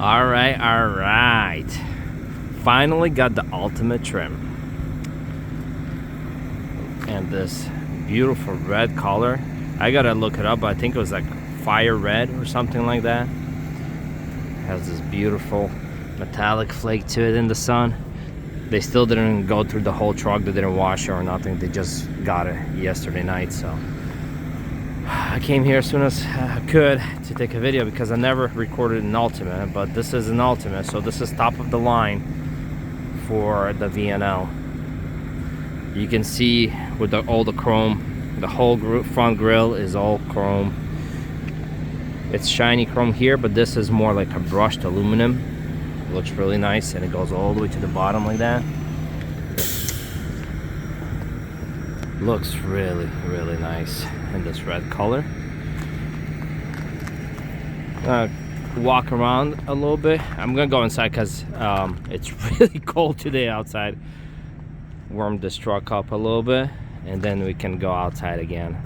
All right. Finally got the ultimate trim. And this beautiful red color. I gotta look it up, but I think it was like fire red or something like that. Has this beautiful metallic flake to it in the sun. They still didn't go through the whole truck. They didn't wash it or nothing. They just got it yesterday night. So I came here as soon as I could to take a video because I never recorded an Ultimate, but this is an Ultimate, so this is top of the line for the VNL. You can see with all the chrome, the whole front grille is all chrome. It's shiny chrome here, but this is more like a brushed aluminum. It looks really nice, and it goes all the way to the bottom like that. Looks really nice in this red color. Walk around a little bit. I'm gonna go inside because it's really cold today outside. Warm this truck up a little bit, and then we can go outside again.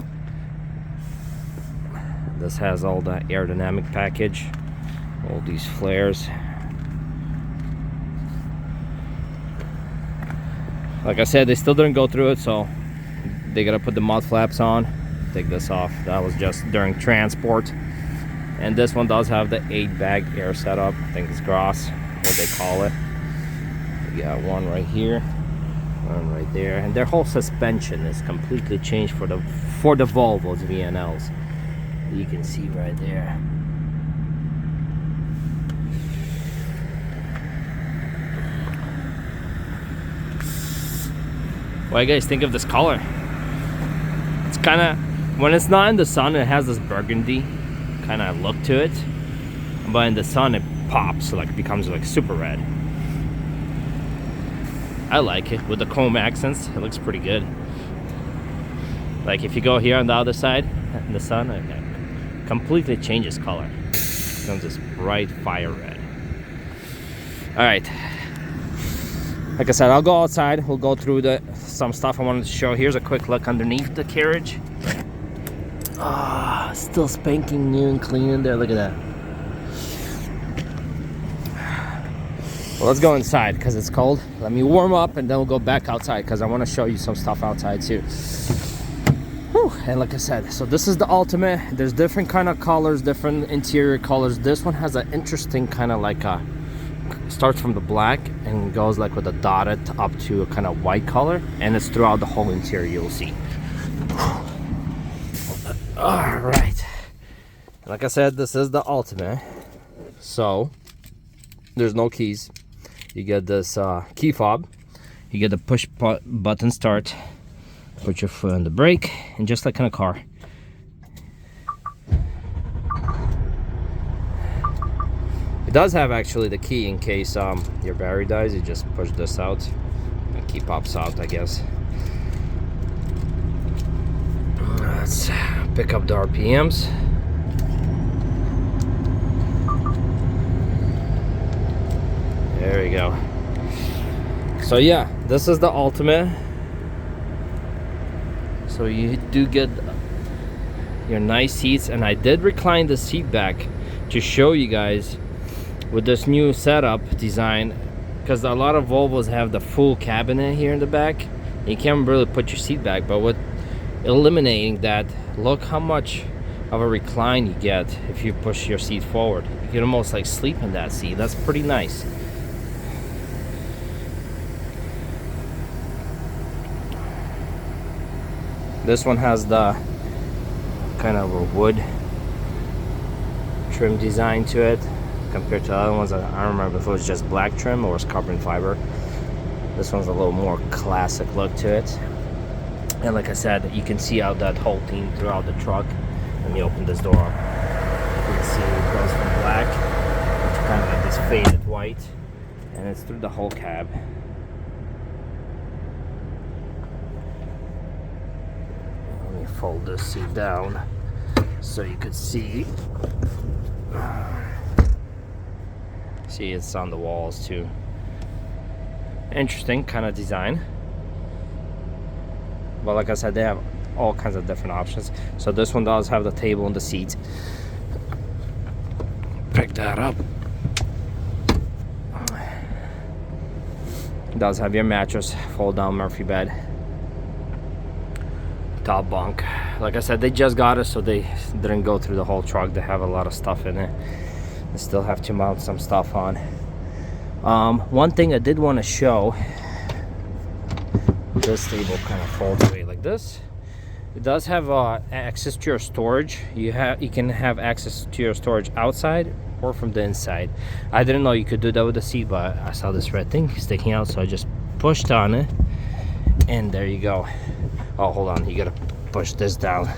This has all the aerodynamic package, all these flares. Like I said, they still didn't go through it, so they gotta put the mud flaps on. Take this off. That was just during transport. And this one does have the 8-bag air setup. I think it's Gross, what they call it. We got one right here, one right there, and their whole suspension is completely changed for the Volvo's VNLs. You can see right there. What do you guys think of this color? It's kind of, when it's not in the sun, it has this burgundy kind of look to it, but in the sun it pops, like it becomes like super red. I like it with the chrome accents. It looks pretty good. Like if you go here on the other side in the sun, it completely changes color. It becomes this bright fire red. All right, like I said, I'll go outside. We'll go through some stuff I wanted to show. Here's a quick look underneath the carriage. Ah, still spanking new and clean in there. Look at that. Well, let's go inside because it's cold. Let me warm up and then we'll go back outside because I want to show you some stuff outside too. Whew. And like I said, so this is the Ultimate. There's different kind of colors, different interior colors. This one has an interesting kind of like a, starts from the black and goes like with a dotted up to a kind of white color, and it's throughout the whole interior, you'll see. All right, like I said, this is the Ultimate, so there's no keys. You get this key fob, you get the push button start, put your foot on the brake, and just like in a car. It does have actually the key in case your battery dies. You just push this out, and key pops out, I guess. Let's pick up the RPMs. There we go. So yeah, this is the Ultimate. So you do get your nice seats, and I did recline the seat back to show you guys with this new setup design, because a lot of Volvos have the full cabinet here in the back. You can't really put your seat back, but with eliminating that, look how much of a recline you get if you push your seat forward. You can almost like sleep in that seat. That's pretty nice. This one has the kind of a wood trim design to it compared to the other ones. I don't remember if it was just black trim or it was carbon fiber. This one's a little more classic look to it. And like I said, you can see out that whole theme throughout the truck. Let me open this door up. You can see it goes from black to kind of like this faded white, and it's through the whole cab. Let me fold this seat down so you could see. See, it's on the walls too. Interesting kind of design. But like I said, they have all kinds of different options. So this one does have the table and the seat. Pick that up. It does have your mattress, fold down Murphy bed, top bunk. Like I said, they just got it, so they didn't go through the whole truck. They have a lot of stuff in it. They still have to mount some stuff on. One thing I did want to show, this table kind of folds away like this. It does have access to your storage. You can have access to your storage outside or from the inside. I didn't know you could do that with the seat, but I saw this red thing sticking out, so I just pushed on it, and there you go. Oh, hold on, you gotta push this down.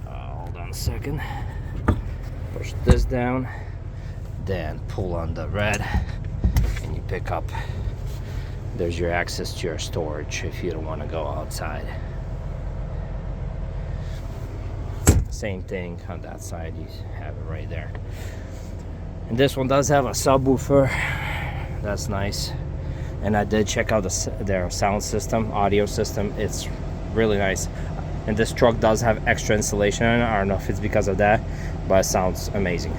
Hold on a second. Push this down, then pull on the red, and you pick up. There's your access to your storage if you don't want to go outside. Same thing on that side, you have it right there. And this one does have a subwoofer. That's nice. And I did check out their sound system, audio system. It's really nice. And this truck does have extra insulation in it. I don't know if it's because of that, but it sounds amazing.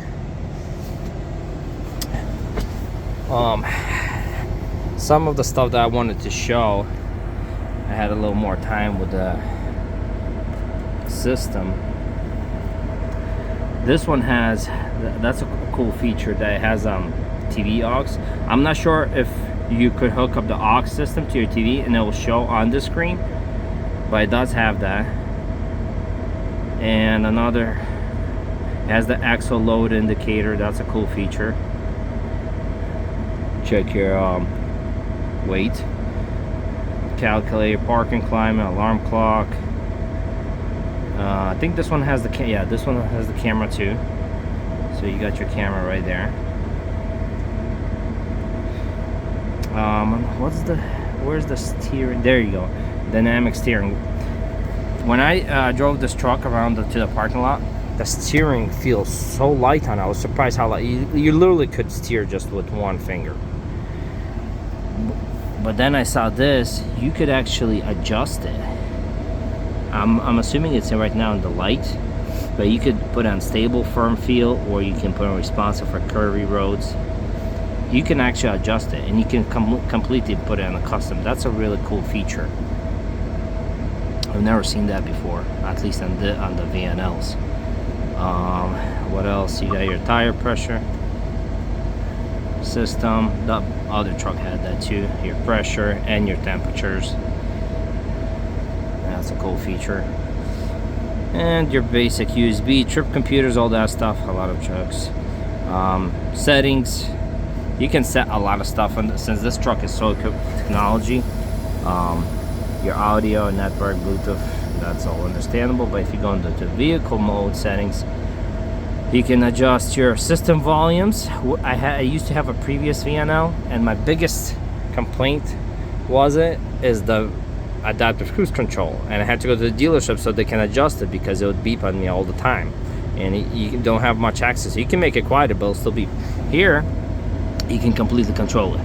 Some of the stuff that I wanted to show, I had a little more time with the system. This one has, that's a cool feature, that it has TV aux. I'm not sure if you could hook up the aux system to your TV and it will show on the screen, but it does have that. And another, it has the axle load indicator. That's a cool feature. Check your weight, calculate your parking climate, alarm clock. I think this one has the this one has the camera too, so you got your camera right there. Where's the steering? There you go, dynamic steering. When I drove this truck around to the parking lot, the steering feels so light on it. I was surprised how light. You literally could steer just with one finger. But then I saw this, you could actually adjust it. I'm assuming it's right now in the light, but you could put on stable, firm feel, or you can put on responsive for curvy roads. You can actually adjust it, and you can completely put it on a custom. That's a really cool feature. I've never seen that before, at least on the VNLs. What else? You got your tire pressure system. The other truck had that too. Your pressure and your temperatures. That's a cool feature. And your basic USB, trip computers, all that stuff. A lot of trucks. Settings. You can set a lot of stuff, and since this truck is so equipped with technology, your audio, network, Bluetooth, that's all understandable. But if you go into the vehicle mode settings, you can adjust your system volumes. I used to have a previous VNL, and my biggest complaint is the adaptive cruise control, and I had to go to the dealership so they can adjust it because it would beep on me all the time, and you don't have much access. You can make it quieter, but it'll still beep. Here, you can completely control it.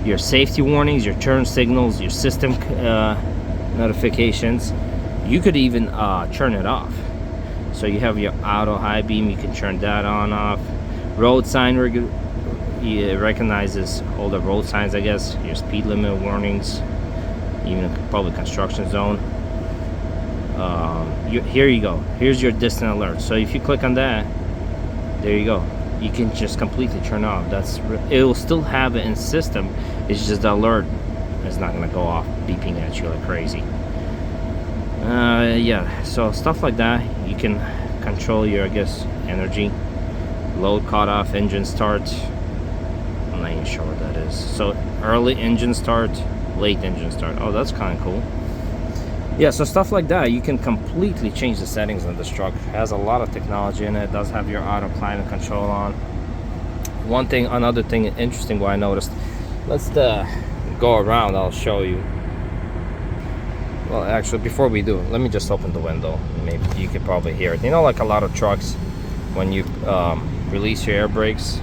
Your safety warnings, your turn signals, your system notifications. You could even turn it off. So you have your auto high beam, you can turn that on, off. Road sign, it recognizes all the road signs, I guess. Your speed limit warnings, even public construction zone. Here you go. Here's your distant alert. So if you click on that, there you go. You can just completely turn off. It will still have it in system. It's just the alert is not gonna go off beeping at you like crazy. Yeah, so stuff like that. You can control your, I guess, energy, load cutoff, engine start. I'm not even sure what that is. So early engine start, late engine start. Oh, that's kind of cool. Yeah, so stuff like that, you can completely change the settings on this truck. It has a lot of technology in it. It does have your auto climate control on. Another thing interesting what I noticed. Let's go around, I'll show you. Well, actually, before we do, let me just open the window. Maybe you could probably hear it. You know, like a lot of trucks, when you release your air brakes.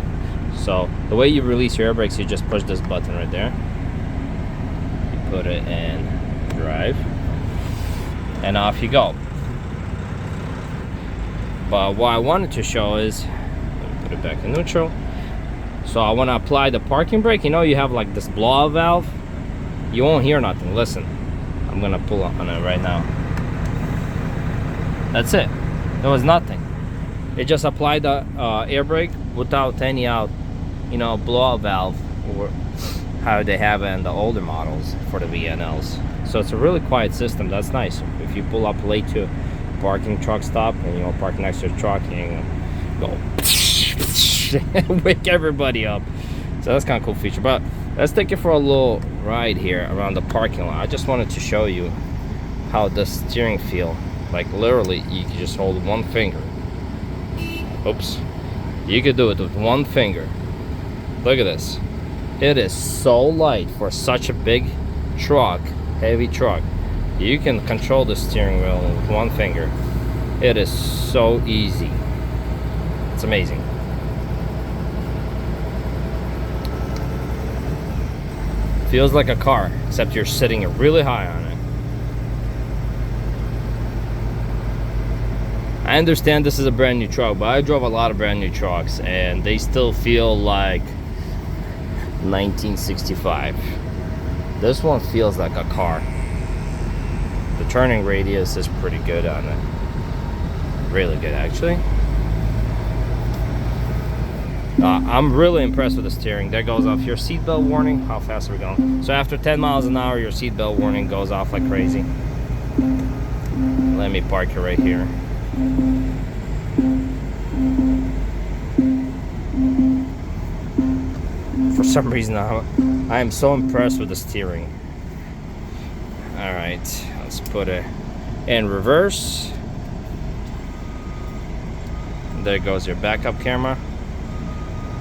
So the way you release your air brakes, you just push this button right there. You put it in drive, and off you go. But what I wanted to show is, let me put it back in neutral. So I want to apply the parking brake. You know, you have like this blowout valve. You won't hear nothing. Listen, I'm gonna pull on it right now. That's it. There was nothing. It just applied the air brake without any blowout valve, or how they have it in the older models for the VNLs. So it's a really quiet system. That's nice. If you pull up late to a parking truck stop and park next to the truck, and go wake everybody up. So that's kind of cool feature. But let's take it for a little ride here around the parking lot. I just wanted to show you how the steering feel. Like literally, you can just hold one finger. Oops. You could do it with one finger. Look at this. It is so light for such a big truck, heavy truck. You can control the steering wheel with one finger. It is so easy. It's amazing. Feels like a car, except you're sitting really high on it. I understand this is a brand new truck, but I drove a lot of brand new trucks and they still feel like 1965. This one feels like a car. The turning radius is pretty good on it. Really good, actually. I'm really impressed with the steering. That goes off your seatbelt warning. How fast are we going? So after 10 miles an hour, your seatbelt warning goes off like crazy. Let me park it right here. For some reason, I am so impressed with the steering. All right, let's put it in reverse. There goes your backup camera.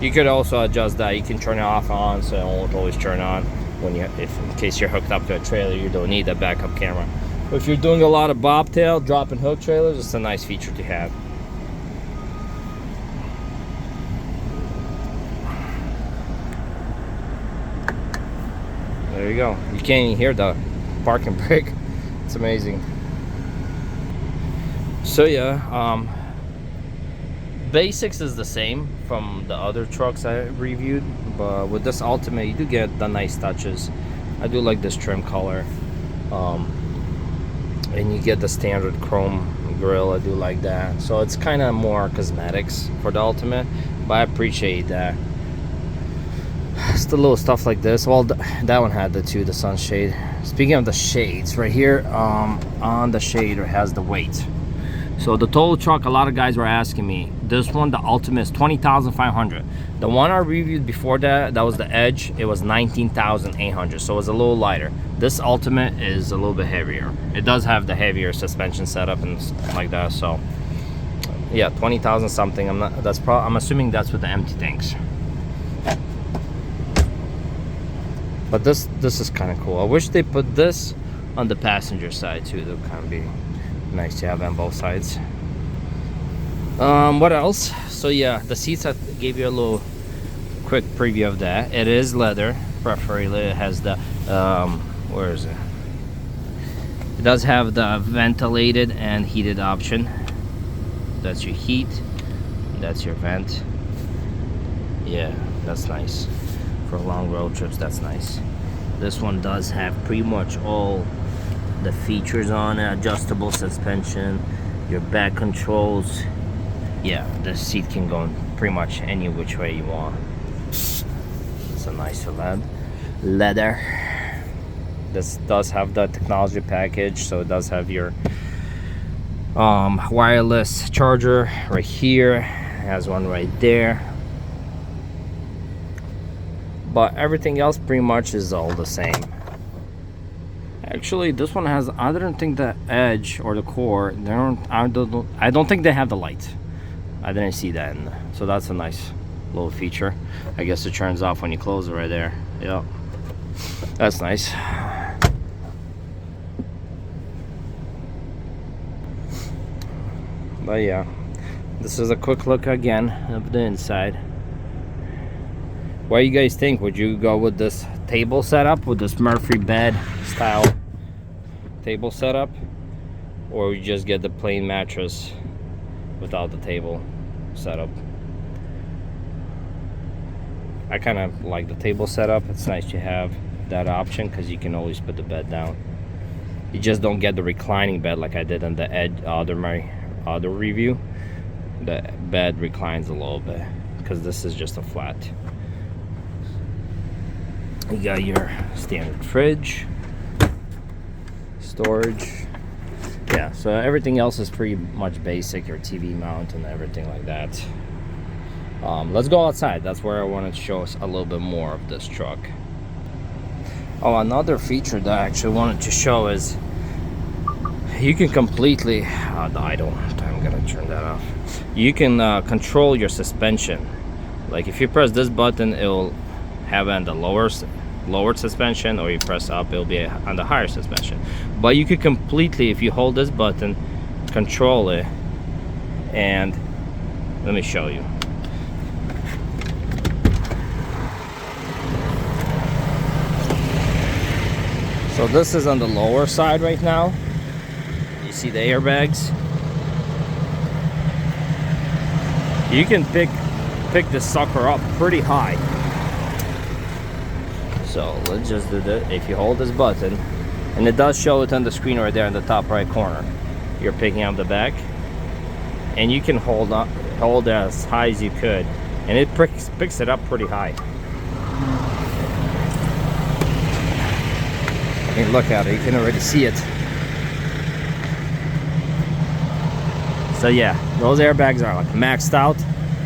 You could also adjust that. You can turn it off and on, so it won't always turn on when if in case you're hooked up to a trailer. You don't need a backup camera. But if you're doing a lot of bobtail, drop and hook trailers, it's a nice feature to have. There you go. You can't even hear the parking brake. It's amazing. So yeah, basics is the same from the other trucks I reviewed, but with this Ultimate you do get the nice touches. I do like this trim color, and you get the standard chrome grille. I do like that. So it's kind of more cosmetics for the Ultimate, but I appreciate that. It's the little stuff like this. Well, that one had the sunshade. Speaking of the shades, right here on the shade it has the weight. So the total truck, a lot of guys were asking me, this one, the Ultimate, is $20,500. The one I reviewed before that was the Edge. It was $19,800, so it was a little lighter. This Ultimate is a little bit heavier. It does have the heavier suspension setup and stuff like that. So yeah, 20,000 something. I'm assuming that's with the empty tanks. But this is kind of cool. I wish they put this on the passenger side too. That would kind of be nice to have on both sides. What else? So yeah, the seats, I gave you a little quick preview of that. It is leather, preferably. It has the where is it? It does have the ventilated and heated option. That's your heat, that's your vent. Yeah, that's nice for long road trips. That's nice. This one does have pretty much all the features on it. Adjustable suspension, your back controls. Yeah, the seat can go pretty much any which way you want. It's a nice leather. This does have the technology package, so it does have your wireless charger right here. It has one right there. But everything else pretty much is all the same. Actually, this one has, I don't think the Edge or the Core, I don't think they have the light. I didn't see that so that's a nice little feature. I guess it turns off when you close it right there. Yep, that's nice. But yeah, this is a quick look again of the inside. What do you guys think? Would you go with this table setup, with this Murphy bed style table setup, or would you just get the plain mattress without the table setup? I kind of like the table setup. It's nice to have that option because you can always put the bed down. You just don't get the reclining bed like I did on the Edge my other review. The bed reclines a little bit because this is just a flat. You got your standard fridge, storage. Yeah, so everything else is pretty much basic, your TV mount and everything like that. Let's go outside. That's where I wanted to show us a little bit more of this truck. Oh, another feature that I actually wanted to show is you can completely the idle. I'm gonna turn that off. You can control your suspension. Like if you press this button, it will have on the lowered suspension, or you press up, it'll be on the higher suspension. But you could completely, if you hold this button, control it. And let me show you. So this is on the lower side right now. You see the airbags? You can pick this sucker up pretty high. So let's just do that. If you hold this button, and it does show it on the screen right there in the top right corner, you're picking up the back, and you can hold as high as you could, and it picks it up pretty high. I mean, look at it, you can already see it. So yeah, those airbags are like maxed out.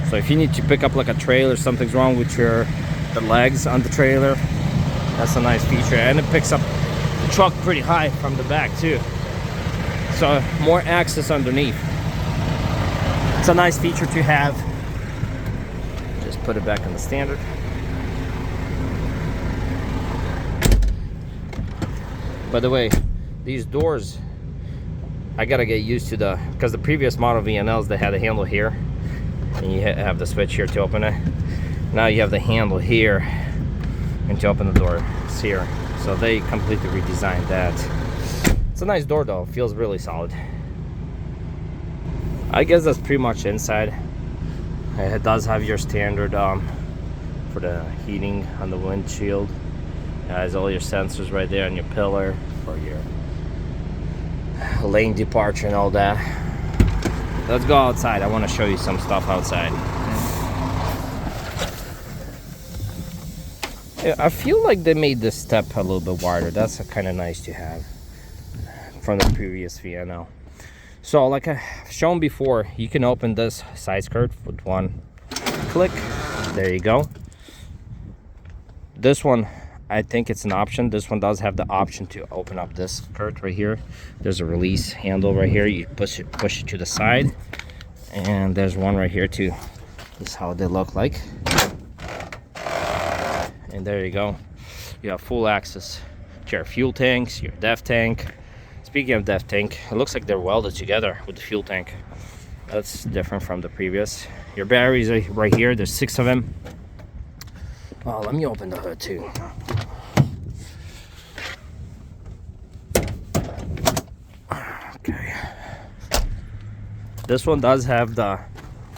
So if you need to pick up like a trailer, something's wrong with the legs on the trailer, that's a nice feature. And it picks up the truck pretty high from the back too. So more access underneath. It's a nice feature to have. Just put it back in the standard. By the way, these doors, I gotta get used to because the previous model VNLs, they had a handle here, and you have the switch here to open it. Now you have the handle here, and to open the door, it's here. So they completely redesigned that. It's a nice door though, it feels really solid. I guess that's pretty much inside. It does have your standard for the heating on the windshield. It has all your sensors right there on your pillar for your lane departure and all that. Let's go outside. I want to show you some stuff outside. Yeah, I feel like they made this step a little bit wider. That's kind of nice to have from the previous VNL. So like I've shown before, you can open this side skirt with one click. There you go. This one, I think it's an option. This one does have the option to open up this skirt right here. There's a release handle right here. You push it to the side, and there's one right here too. This is how they look like. And there you go. You have full access to your fuel tanks, your DEF tank. Speaking of DEF tank, it looks like they're welded together with the fuel tank. That's different from the previous. Your batteries are right here. There's 6 of them. Oh, let me open the hood too. Okay. This one does have the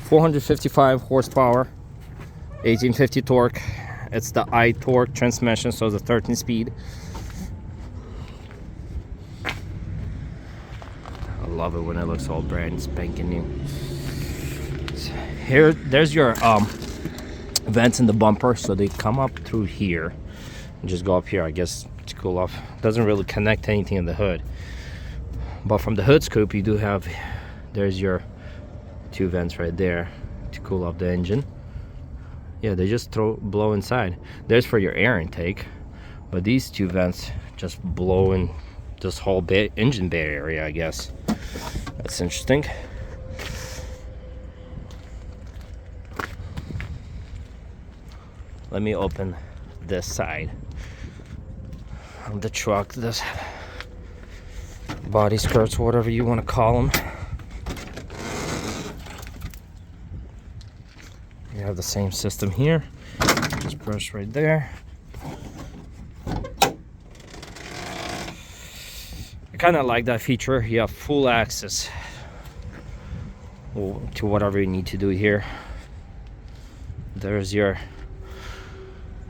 455 horsepower, 1850 torque. It's the I-torque transmission, so it's a 13-speed. I love it when it looks all brand spanking new. Here, there's your vents in the bumper, so they come up through here and just go up here, I guess, to cool off. Doesn't really connect to anything in the hood, but from the hood scoop you do have, there's your 2 vents right there to cool off the engine. Yeah, they just blow inside. There's for your air intake, but these 2 vents just blow in this whole engine bay area, I guess. That's interesting. Let me open this side of the truck, this body skirts, whatever you want to call them. You have the same system here. Just press right there. I kind of like that feature. You have full access to whatever you need to do here. There's your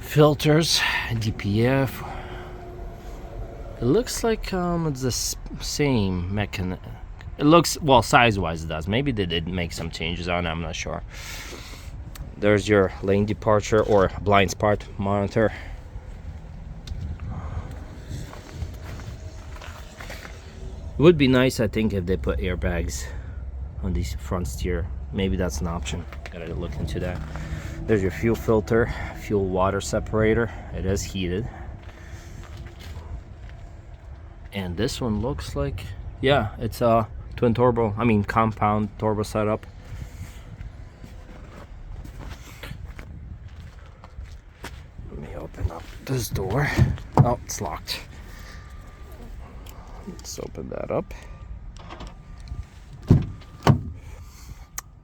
Filters, DPF. It looks like it's the same mechanism. It looks, well, size-wise it does. Maybe they did make some changes on it, I'm not sure. There's your lane departure or blind spot monitor. It would be nice, I think, if they put airbags on the front steer. Maybe that's an option. Gotta look into that. There's your fuel filter, fuel water separator. It is heated. And this one looks like, yeah, it's a twin turbo, compound turbo setup. Let me open up this door. Oh, it's locked. Let's open that up.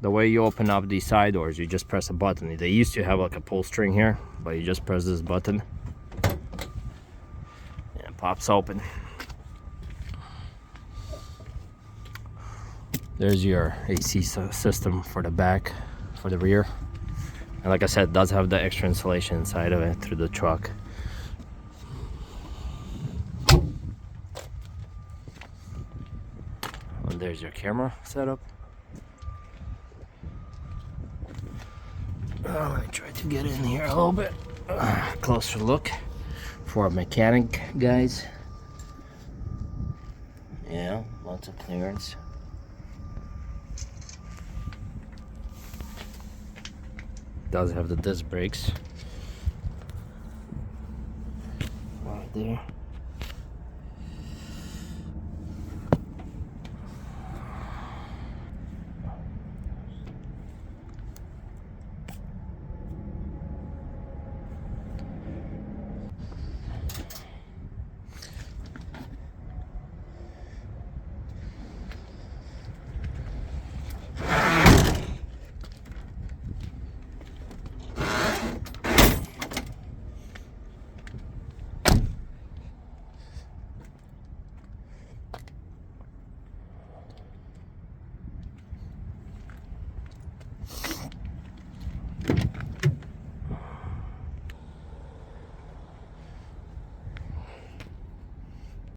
The way you open up these side doors, you just press a button. They used to have like a pull string here, but you just press this button and it pops open. There's your AC system for the back, for the rear. And like I said, it does have the extra insulation inside of it through the truck. And there's your camera setup. Let me try to get in here a little bit. Closer look for mechanic guys. Yeah, lots of clearance. Does have the disc brakes right there.